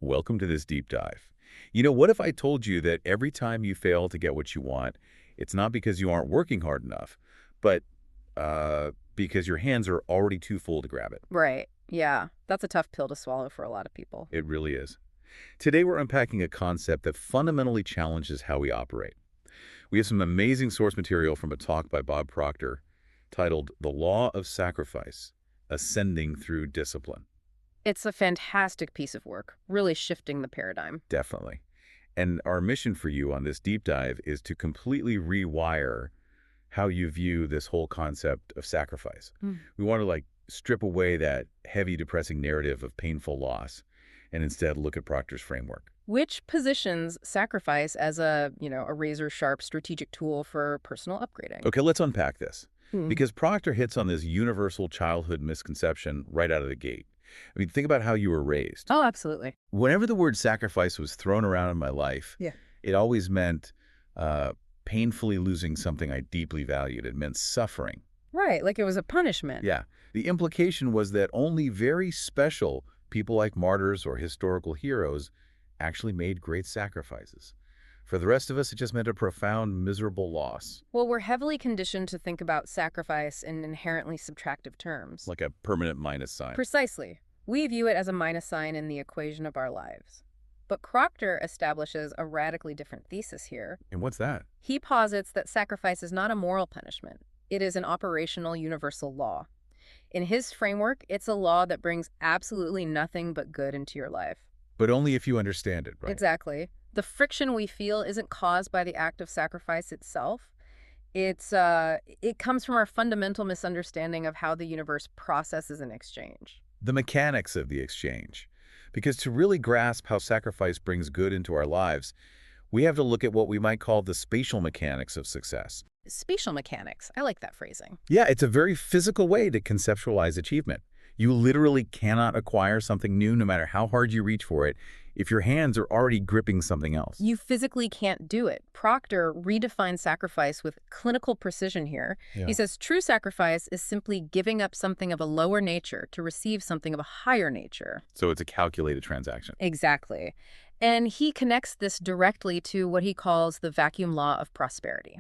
Welcome to this deep dive. What if I told you that every time you fail to get what you want, it's not because you aren't working hard enough, but because your hands are already too full to grab it? Right. Yeah. That's a tough pill to swallow for a lot of people. It really is. Today, we're unpacking a concept that fundamentally challenges how we operate. We have some amazing source material from a talk by Bob Proctor titled The Law of Sacrifice, Ascending Through Discipline. It's a fantastic piece of work, really shifting the paradigm. Definitely. And our mission for you on this deep dive is to completely rewire how you view this whole concept of sacrifice. Mm. We want to strip away that heavy, depressing narrative of painful loss and instead look at Proctor's framework. Which positions sacrifice as a razor-sharp strategic tool for personal upgrading. Okay, let's unpack this. Hmm. Because Proctor hits on this universal childhood misconception right out of the gate. I mean, think about how you were raised. Oh, absolutely. Whenever the word sacrifice was thrown around in my life, Yeah. it always meant painfully losing something I deeply valued. It meant suffering. Right, like it was a punishment. Yeah. The implication was that only very special people like martyrs or historical heroes actually made great sacrifices. For the rest of us, it just meant a profound, miserable loss, Well, we're heavily conditioned to think about sacrifice in inherently subtractive terms. like a permanent minus sign. Precisely. We view it as a minus sign in the equation of our lives. But Proctor establishes a radically different thesis here. And what's that? He posits that sacrifice is not a moral punishment. It is an operational universal law. In his framework, it's a law that brings absolutely nothing but good into your life. But only if you understand it, right? Exactly. The friction we feel isn't caused by the act of sacrifice itself. It comes from our fundamental misunderstanding of how the universe processes an exchange. The mechanics of the exchange. Because to really grasp how sacrifice brings good into our lives, we have to look at what we might call the spatial mechanics of success. Spatial mechanics. I like that phrasing. Yeah, it's a very physical way to conceptualize achievement. You literally cannot acquire something new no matter how hard you reach for it if your hands are already gripping something else. You physically can't do it. Proctor redefines sacrifice with clinical precision here. Yeah. He says true sacrifice is simply giving up something of a lower nature to receive something of a higher nature. So it's a calculated transaction. Exactly. And he connects this directly to what he calls the vacuum law of prosperity.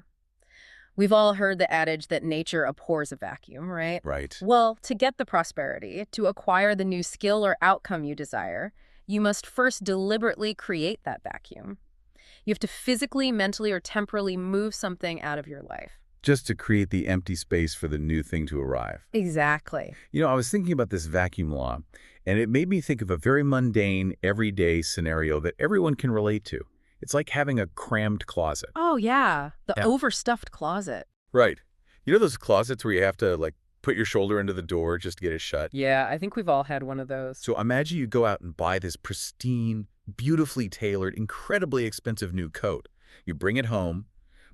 We've all heard the adage that nature abhors a vacuum, right? Right. Well, to get the prosperity, to acquire the new skill or outcome you desire, you must first deliberately create that vacuum. You have to physically, mentally, or temporally move something out of your life. Just to create the empty space for the new thing to arrive. Exactly. I was thinking about this vacuum law, and it made me think of a very mundane, everyday scenario that everyone can relate to. It's like having a crammed closet. Oh, yeah. The Yeah. overstuffed closet. Right. Those closets where you have to, put your shoulder into the door just to get it shut? Yeah, I think we've all had one of those. So imagine you go out and buy this pristine, beautifully tailored, incredibly expensive new coat. You bring it home,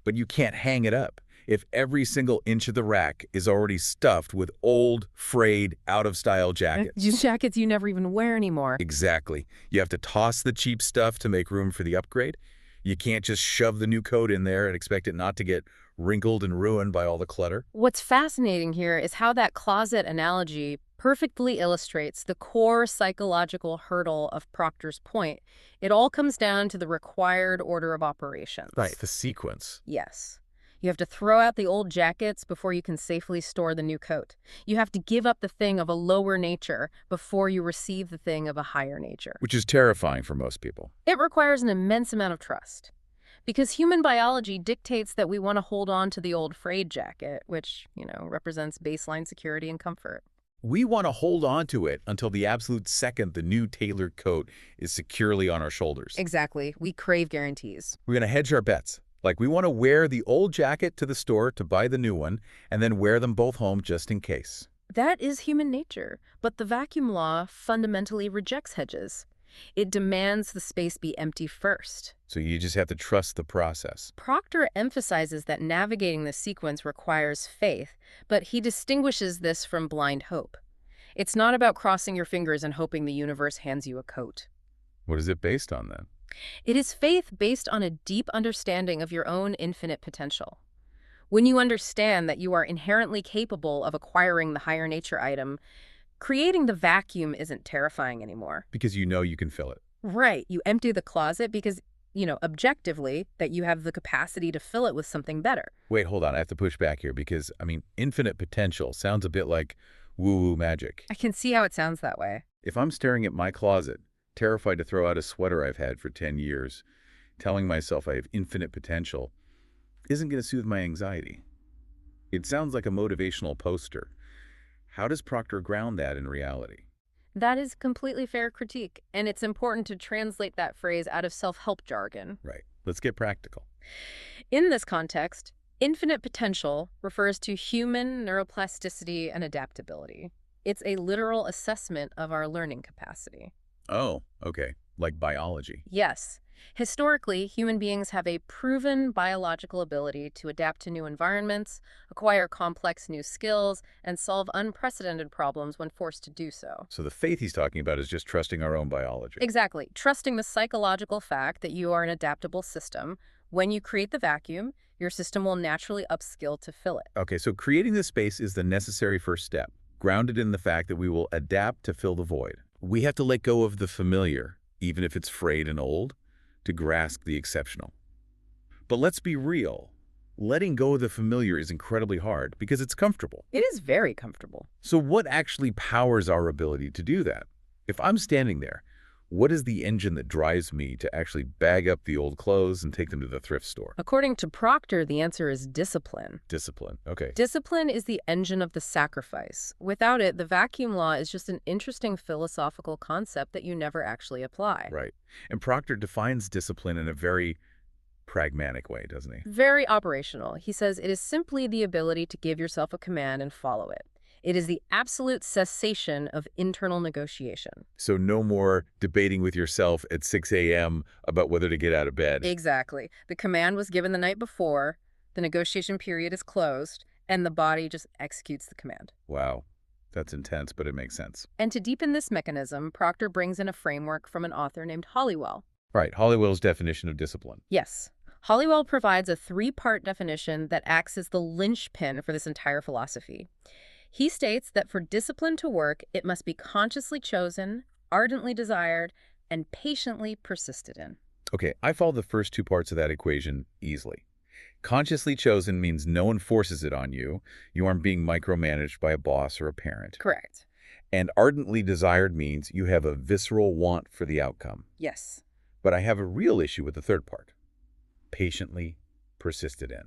but you can't hang it up if every single inch of the rack is already stuffed with old, frayed, out-of-style jackets. Jackets you never even wear anymore. Exactly. You have to toss the cheap stuff to make room for the upgrade. You can't just shove the new coat in there and expect it not to get wrinkled and ruined by all the clutter. What's fascinating here is how that closet analogy perfectly illustrates the core psychological hurdle of Proctor's point. It all comes down to the required order of operations. Right, the sequence. Yes. You have to throw out the old jackets before you can safely store the new coat. You have to give up the thing of a lower nature before you receive the thing of a higher nature. Which is terrifying for most people. It requires an immense amount of trust. Because human biology dictates that we want to hold on to the old frayed jacket, which, represents baseline security and comfort. We want to hold on to it until the absolute second the new tailored coat is securely on our shoulders. Exactly. We crave guarantees. We're going to hedge our bets. We want to wear the old jacket to the store to buy the new one, and then wear them both home just in case. That is human nature, but the vacuum law fundamentally rejects hedges. It demands the space be empty first. So you just have to trust the process. Proctor emphasizes that navigating the sequence requires faith, but he distinguishes this from blind hope. It's not about crossing your fingers and hoping the universe hands you a coat. What is it based on then? It is faith based on a deep understanding of your own infinite potential. When you understand that you are inherently capable of acquiring the higher nature item, creating the vacuum isn't terrifying anymore. Because you know you can fill it. Right. You empty the closet because, objectively, that you have the capacity to fill it with something better. Wait, hold on. I have to push back here because, infinite potential sounds a bit like woo-woo magic. I can see how it sounds that way. If I'm staring at my closet, terrified to throw out a sweater I've had for 10 years, telling myself I have infinite potential isn't going to soothe my anxiety. It sounds like a motivational poster. How does Proctor ground that in reality? That is completely fair critique, and it's important to translate that phrase out of self-help jargon. Right. Let's get practical. In this context, infinite potential refers to human neuroplasticity and adaptability. It's a literal assessment of our learning capacity. Oh, okay. Like biology. Yes. Historically, human beings have a proven biological ability to adapt to new environments, acquire complex new skills, and solve unprecedented problems when forced to do so. So the faith he's talking about is just trusting our own biology. Exactly. Trusting the psychological fact that you are an adaptable system. When you create the vacuum, your system will naturally upskill to fill it. Okay, so creating this space is the necessary first step, grounded in the fact that we will adapt to fill the void. We have to let go of the familiar, even if it's frayed and old, to grasp the exceptional. But let's be real. Letting go of the familiar is incredibly hard because it's comfortable. It is very comfortable. So what actually powers our ability to do that? If I'm standing there, what is the engine that drives me to actually bag up the old clothes and take them to the thrift store? According to Proctor, the answer is discipline. Discipline. Okay. Discipline is the engine of the sacrifice. Without it, the vacuum law is just an interesting philosophical concept that you never actually apply. Right. And Proctor defines discipline in a very pragmatic way, doesn't he? Very operational. He says it is simply the ability to give yourself a command and follow it. It is the absolute cessation of internal negotiation. So no more debating with yourself at 6 a.m. about whether to get out of bed. Exactly. The command was given the night before, the negotiation period is closed, and the body just executes the command. Wow. That's intense, but it makes sense. And to deepen this mechanism, Proctor brings in a framework from an author named Hollywell. Right. Hollywell's definition of discipline. Yes. Hollywell provides a three-part definition that acts as the linchpin for this entire philosophy. He states that for discipline to work, it must be consciously chosen, ardently desired, and patiently persisted in. Okay, I follow the first two parts of that equation easily. Consciously chosen means no one forces it on you. You aren't being micromanaged by a boss or a parent. Correct. And ardently desired means you have a visceral want for the outcome. Yes. But I have a real issue with the third part. Patiently persisted in.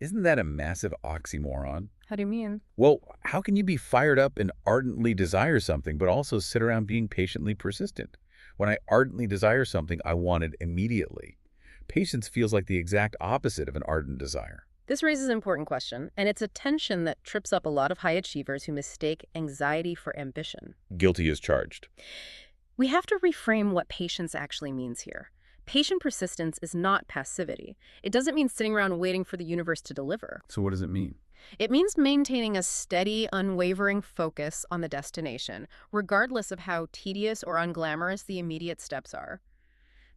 Isn't that a massive oxymoron? How do you mean? Well, how can you be fired up and ardently desire something, but also sit around being patiently persistent? When I ardently desire something, I want it immediately. Patience feels like the exact opposite of an ardent desire. This raises an important question, and it's a tension that trips up a lot of high achievers who mistake anxiety for ambition. Guilty as charged. We have to reframe what patience actually means here. Patient persistence is not passivity. It doesn't mean sitting around waiting for the universe to deliver. So what does it mean? It means maintaining a steady, unwavering focus on the destination, regardless of how tedious or unglamorous the immediate steps are.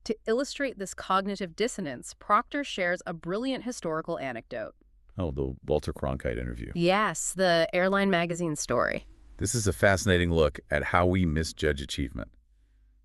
To illustrate this cognitive dissonance, Proctor shares a brilliant historical anecdote. Oh, the Walter Cronkite interview. Yes, the airline magazine story. This is a fascinating look at how we misjudge achievement.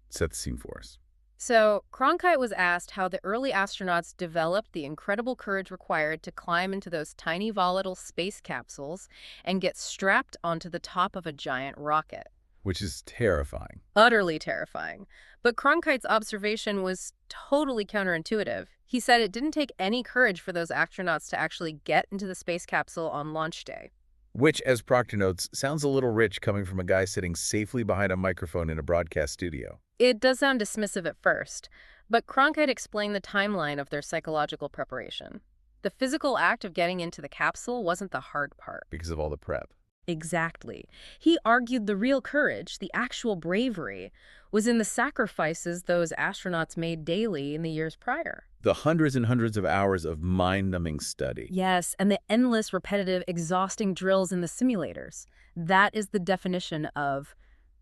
Set the scene for us. So, Cronkite was asked how the early astronauts developed the incredible courage required to climb into those tiny volatile space capsules and get strapped onto the top of a giant rocket. Which is terrifying. Utterly terrifying. But Cronkite's observation was totally counterintuitive. He said it didn't take any courage for those astronauts to actually get into the space capsule on launch day. Which, as Proctor notes, sounds a little rich coming from a guy sitting safely behind a microphone in a broadcast studio. It does sound dismissive at first, but Cronkite explained the timeline of their psychological preparation. The physical act of getting into the capsule wasn't the hard part. Because of all the prep. Exactly. He argued the real courage, the actual bravery, was in the sacrifices those astronauts made daily in the years prior. The hundreds and hundreds of hours of mind-numbing study. Yes, and the endless, repetitive, exhausting drills in the simulators. That is the definition of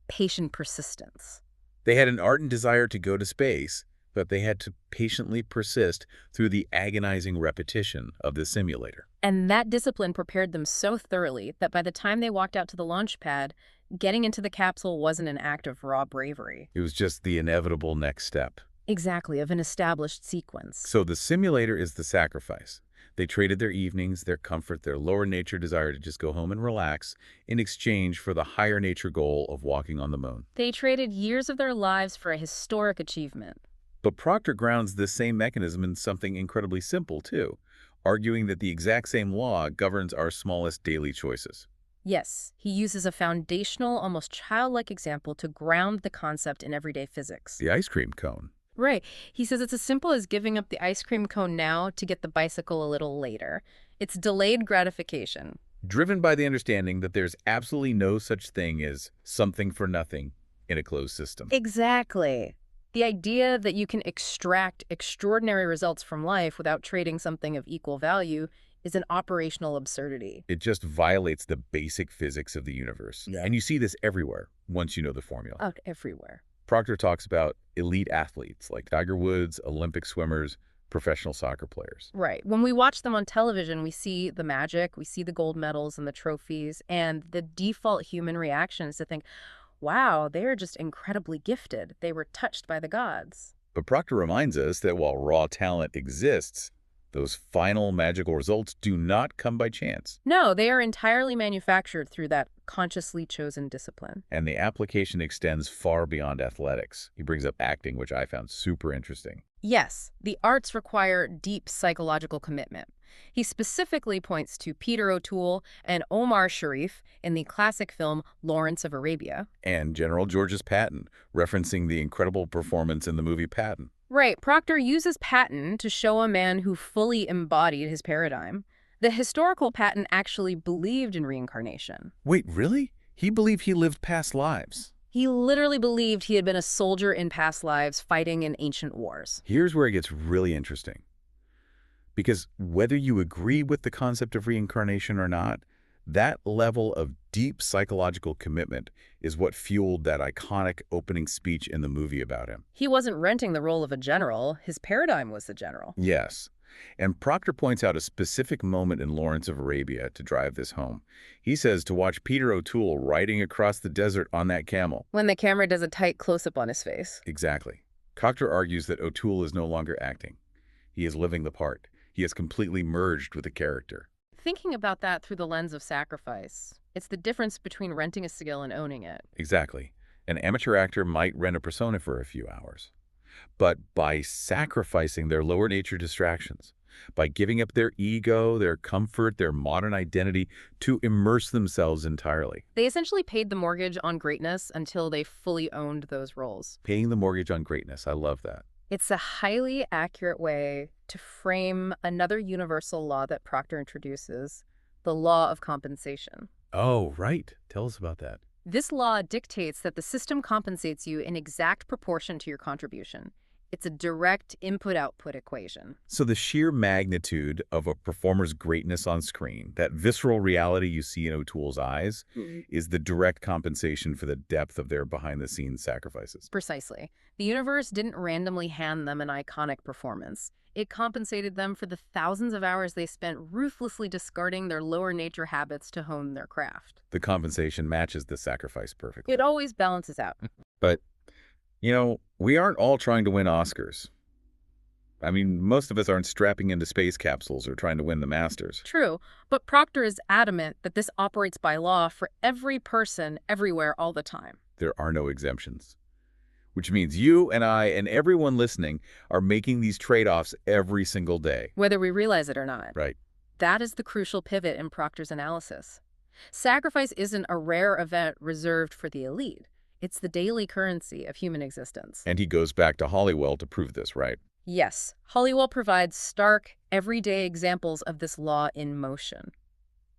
patient persistence. They had an ardent desire to go to space, but they had to patiently persist through the agonizing repetition of the simulator. And that discipline prepared them so thoroughly that by the time they walked out to the launch pad, Getting into the capsule wasn't an act of raw bravery. It was just the inevitable next step. Exactly, of an established sequence. So the simulator is the sacrifice. They traded their evenings, their comfort, their lower nature desire to just go home and relax in exchange for the higher nature goal of walking on the moon. They traded years of their lives for a historic achievement. But Proctor grounds this same mechanism in something incredibly simple, too, arguing that the exact same law governs our smallest daily choices. Yes, he uses a foundational, almost childlike example to ground the concept in everyday physics. The ice cream cone. Right. He says it's as simple as giving up the ice cream cone now to get the bicycle a little later. It's delayed gratification. Driven by the understanding that there's absolutely no such thing as something for nothing in a closed system. Exactly. The idea that you can extract extraordinary results from life without trading something of equal value is an operational absurdity. It just violates the basic physics of the universe. Yeah. And you see this everywhere once you know the formula. Out everywhere. Proctor talks about elite athletes like Tiger Woods, Olympic swimmers, professional soccer players. Right. When we watch them on television, we see the magic, we see the gold medals and the trophies, and the default human reaction is to think, wow, they're just incredibly gifted. They were touched by the gods. But Proctor reminds us that while raw talent exists, those final magical results do not come by chance. No, they are entirely manufactured through that consciously chosen discipline. And the application extends far beyond athletics. He brings up acting, which I found super interesting. Yes, the arts require deep psychological commitment. He specifically points to Peter O'Toole and Omar Sharif in the classic film Lawrence of Arabia. And General Georges Patton, referencing the incredible performance in the movie Patton. Right, Proctor uses Patton to show a man who fully embodied his paradigm. The historical Patton actually believed in reincarnation. Wait, really? He believed he lived past lives. He literally believed he had been a soldier in past lives fighting in ancient wars. Here's where it gets really interesting. Because whether you agree with the concept of reincarnation or not, that level of deep psychological commitment is what fueled that iconic opening speech in the movie about him. He wasn't renting the role of a general. His paradigm was the general. Yes. And Proctor points out a specific moment in Lawrence of Arabia to drive this home. He says to watch Peter O'Toole riding across the desert on that camel. When the camera does a tight close-up on his face. Exactly. Proctor argues that O'Toole is no longer acting. He is living the part. He has completely merged with the character. Thinking about that through the lens of sacrifice, it's the difference between renting a skill and owning it. Exactly. An amateur actor might rent a persona for a few hours. But by sacrificing their lower nature distractions, by giving up their ego, their comfort, their modern identity to immerse themselves entirely. They essentially paid the mortgage on greatness until they fully owned those roles. Paying the mortgage on greatness. I love that. It's a highly accurate way to frame another universal law that Proctor introduces, the law of compensation. Oh, right. Tell us about that. This law dictates that the system compensates you in exact proportion to your contribution. It's a direct input-output equation. So the sheer magnitude of a performer's greatness on screen, that visceral reality you see in O'Toole's eyes, is the direct compensation for the depth of their behind-the-scenes sacrifices. Precisely. The universe didn't randomly hand them an iconic performance. It compensated them for the thousands of hours they spent ruthlessly discarding their lower nature habits to hone their craft. The compensation matches the sacrifice perfectly. It always balances out. But, you know, we aren't all trying to win Oscars. I mean, most of us aren't strapping into space capsules or trying to win the Masters. True, but Proctor is adamant that this operates by law for every person, everywhere, all the time. There are no exemptions. Which means you and I and everyone listening are making these trade-offs every single day. Whether we realize it or not. Right. That is the crucial pivot in Proctor's analysis. Sacrifice isn't a rare event reserved for the elite. It's the daily currency of human existence. And he goes back to Hollywell to prove this, right? Yes, Hollywell provides stark, everyday examples of this law in motion.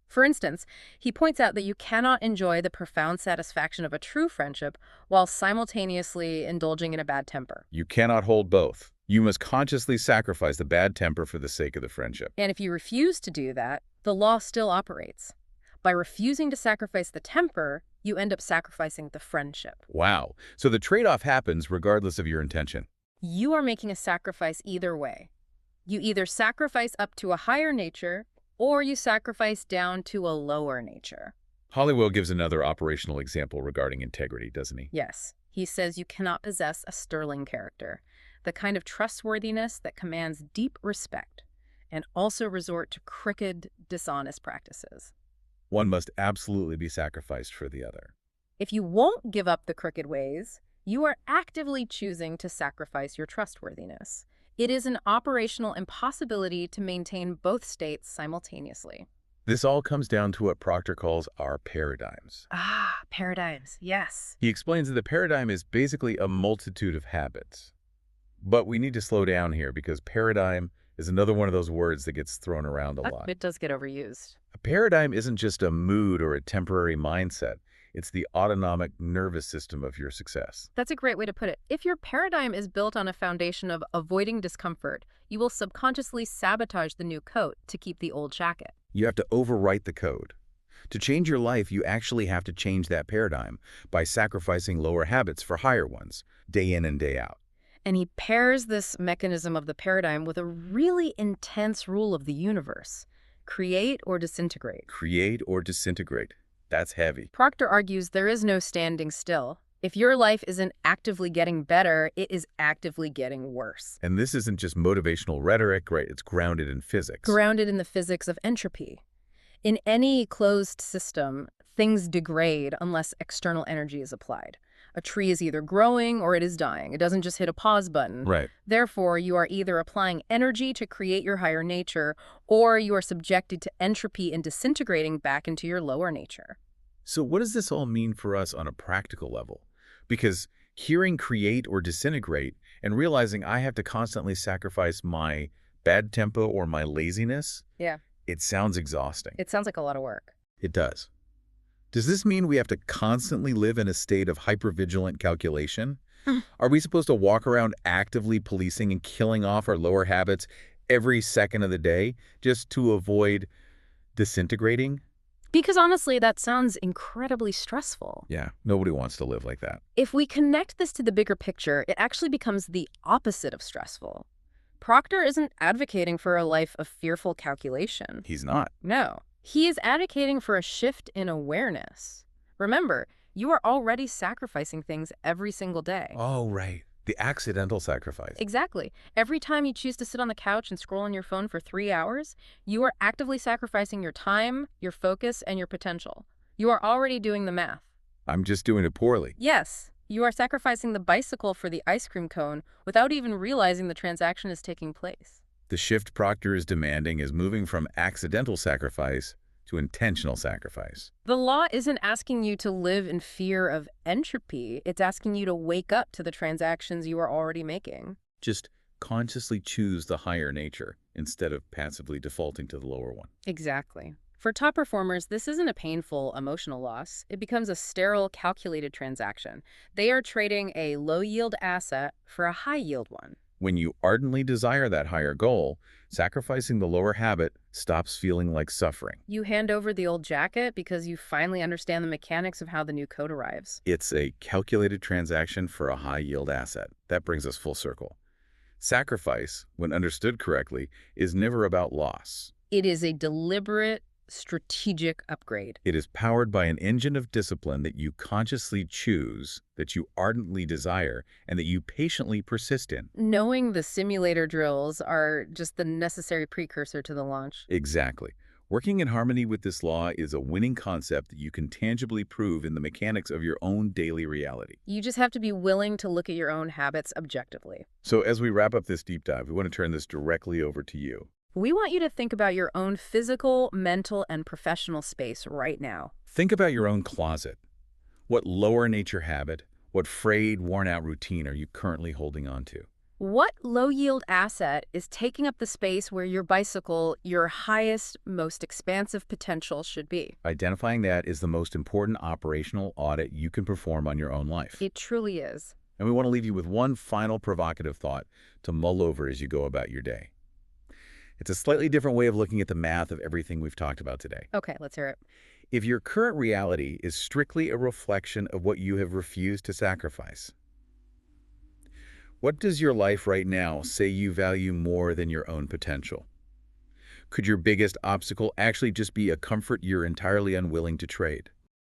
For instance, he points out that you cannot enjoy the profound satisfaction of a true friendship while simultaneously indulging in a bad temper. You cannot hold both. You must consciously sacrifice the bad temper for the sake of the friendship. And if you refuse to do that, the law still operates. By refusing to sacrifice the temper, you end up sacrificing the friendship. Wow. So the trade-off happens regardless of your intention. You are making a sacrifice either way. You either sacrifice up to a higher nature, or you sacrifice down to a lower nature. Hollywood gives another operational example regarding integrity, doesn't he? Yes, he says you cannot possess a sterling character, the kind of trustworthiness that commands deep respect, and also resort to crooked, dishonest practices. One must absolutely be sacrificed for the other. If you won't give up the crooked ways, you are actively choosing to sacrifice your trustworthiness. It is an operational impossibility to maintain both states simultaneously. This all comes down to what Proctor calls our paradigms. Ah, paradigms, yes. He explains that the paradigm is basically a multitude of habits. But we need to slow down here because paradigm is another one of those words that gets thrown around a lot. It does get overused. A paradigm isn't just a mood or a temporary mindset. It's the autonomic nervous system of your success. That's a great way to put it. If your paradigm is built on a foundation of avoiding discomfort, you will subconsciously sabotage the new coat to keep the old jacket. You have to overwrite the code. To change your life, you actually have to change that paradigm by sacrificing lower habits for higher ones, day in and day out. And he pairs this mechanism of the paradigm with a really intense rule of the universe: create or disintegrate. Create or disintegrate. That's heavy. Proctor argues there is no standing still. If your life isn't actively getting better, it is actively getting worse. And this isn't just motivational rhetoric, right? It's grounded in physics. Grounded in the physics of entropy. In any closed system, things degrade unless external energy is applied. A tree is either growing or it is dying. It doesn't just hit a pause button. Right. Therefore, you are either applying energy to create your higher nature, or you are subjected to entropy and disintegrating back into your lower nature. So what does this all mean for us on a practical level? Because hearing create or disintegrate and realizing I have to constantly sacrifice my bad tempo or my laziness, Yeah. it sounds exhausting. It sounds like a lot of work. It does. Does this mean we have to constantly live in a state of hypervigilant calculation? Are we supposed to walk around actively policing and killing off our lower habits every second of the day just to avoid disintegrating? Because honestly, that sounds incredibly stressful. Yeah, nobody wants to live like that. If we connect this to the bigger picture, it actually becomes the opposite of stressful. Proctor isn't advocating for a life of fearful calculation. He's not. No. He is advocating for a shift in awareness. Remember, you are already sacrificing things every single day. Oh, right. The accidental sacrifice. Exactly. Every time you choose to sit on the couch and scroll on your phone for 3 hours, you are actively sacrificing your time, your focus, and your potential. You are already doing the math. I'm just doing it poorly. Yes, you are sacrificing the bicycle for the ice cream cone without even realizing the transaction is taking place. The shift Proctor is demanding is moving from accidental sacrifice to intentional sacrifice. The law isn't asking you to live in fear of entropy. It's asking you to wake up to the transactions you are already making. Just consciously choose the higher nature instead of passively defaulting to the lower one. Exactly. For top performers, this isn't a painful emotional loss. It becomes a sterile, calculated transaction. They are trading a low-yield asset for a high-yield one. When you ardently desire that higher goal, sacrificing the lower habit stops feeling like suffering. You hand over the old jacket because you finally understand the mechanics of how the new coat arrives. It's a calculated transaction for a high-yield asset. That brings us full circle. Sacrifice, when understood correctly, is never about loss. It is a deliberate, strategic upgrade. It is powered by an engine of discipline that you consciously choose, that you ardently desire, and that you patiently persist in. Knowing the simulator drills are just the necessary precursor to the launch. Exactly. Working in harmony with this law is a winning concept that you can tangibly prove in the mechanics of your own daily reality. You just have to be willing to look at your own habits objectively. So as we wrap up this deep dive, we want to turn this directly over to you. We want you to think about your own physical, mental, and professional space right now. Think about your own closet. What lower nature habit, what frayed, worn-out routine are you currently holding on to? What low-yield asset is taking up the space where your bicycle, your highest, most expansive potential should be? Identifying that is the most important operational audit you can perform on your own life. It truly is. And we want to leave you with one final provocative thought to mull over as you go about your day. It's a slightly different way of looking at the math of everything we've talked about today. Okay, let's hear it. If your current reality is strictly a reflection of what you have refused to sacrifice, what does your life right now say you value more than your own potential? Could your biggest obstacle actually just be a comfort you're entirely unwilling to trade?